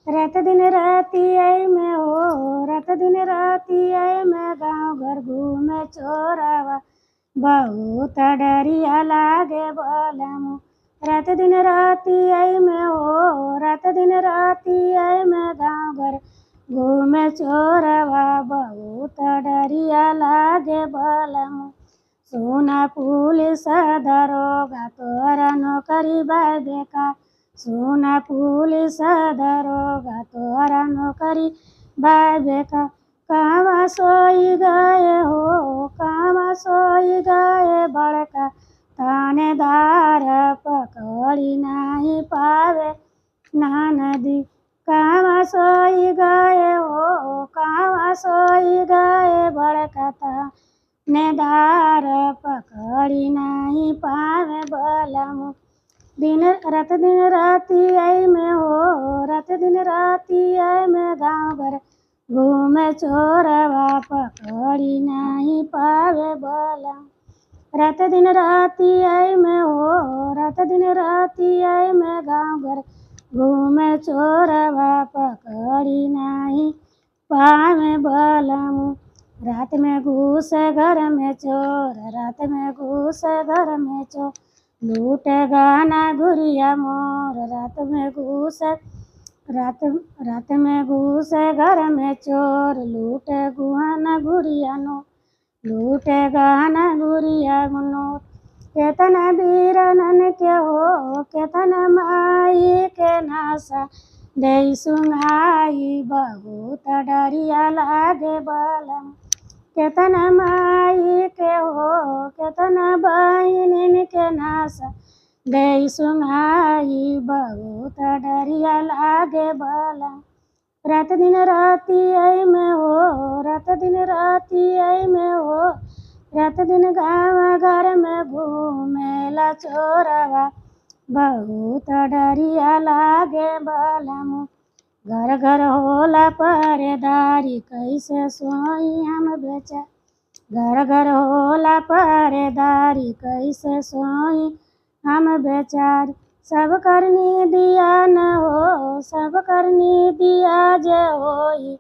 रात दिन रातिया में हो, रात दिन रातिया में गाँव घर घूमे चोरवा, बहुत डरिया लागे बलमु। रात दिन रातिया में हो, रात दिन रातिया में गाँव घर घूमे चोरवा, बहुत डरिया लागे बलमु। सोना पुलिस दरोगा तोरा नौकरी बाबे का, सोना पुलिस दरोगा तोरा नौकरी बाबे का। कहवा सोई गए हो, कहवा सोई गए बड़का थानेदार, पकड़ी नहीं पावे ना नदी। कहवा सोई गए हो, कहवा सोई गए बड़का थानेदार, पकड़ी नहीं पावे बलमु। रात दिन रातिया में हो, रात दिन रातिया में गाँव घर घूमे चोरवा, पकड़ी नहीं पावे बलमु। रात दिन रातिया में हो, रात दिन रातिया में गाँव घर घूमे चोरवा, पकड़ी नहीं पावे बलमु। रात में घुसे घर में चोर, रात में घुसे घर में चोर, लूटे गाना गुरिया मोर। रात में घुसे रात में घुसे घर में चोर, लूटे गुहाना गुरिया नो, लूटे गाना गुरिया नो। केतना बीरनन के हो, केतना माई के नासा दे सुनाई, बहुत डरिया लागे बलमु। केतना माई के हो, केतना बहिन के नासा दे सुनाई, बहुत डरिया लागे बलमु। रात दिन रातिया में हो, रात दिन रातिया में हो, रात दिन गाँव घर में घूमेला चोरवा, बहुत डरिया लागे बलमु। घर घर होला पहरेदारी, कैसे सोई हम बेचा, घर घर होला पहरेदारी, कैसे सोई हम बेचारी। सब करनी दिया न हो, सब करनी दिया जे होई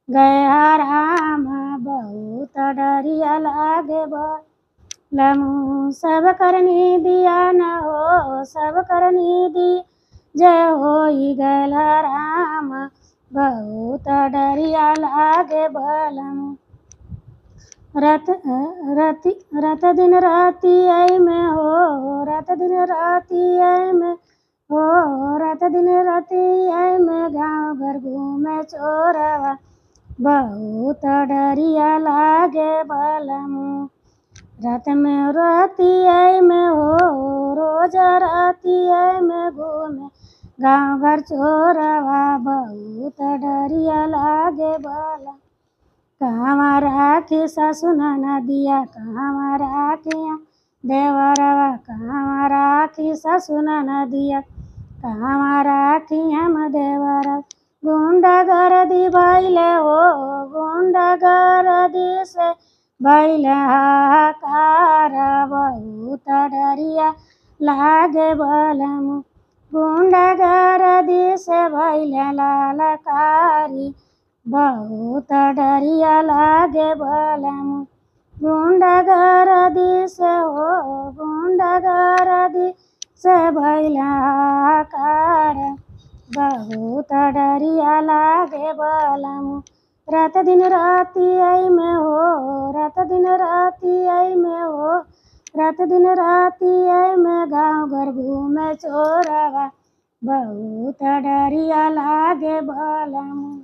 गया राम, बहुत डरिया लागे बलमु। सब करनी दिया न हो, सब करनी दी जय होई गया राम, बहुत डरिया लागे बलमु। रात दिन रातिया में हो, रात दिन रातिया में हो, रात दिन रातिया में गाँव घर घूमे चोरवा, बहुत डरिया लागे बलमु। रात में रातिया में हो, रोज रातिया में घूमे गाँव घर चोरवा, बहुत डरिया लागे बलमु। कहवा राखी सासु ननदिया, कहवा राखिया देवरवा, कहवा राखी सासु ननदिया, कहवा राखी हम देवरवा। गुंडागर्दी भइले हो, गुंडागर्दी से भइले हाहाकार, बहुत डरिया लागे बलमु। गुंडागर्दी से भइले ललकारी, बहुत डरिया लागे बलमु। गुंडागर्दी से हो, गुंडागर्दी से भइले हाहाकार, बहुत डरिया लागे बलमु। रात दिन रातिया में हो, रात दिन रातिया में हो, रात दिन रातिया में गाँव घर घूमे चोरवा, बहुत डरिया लागे बलमु।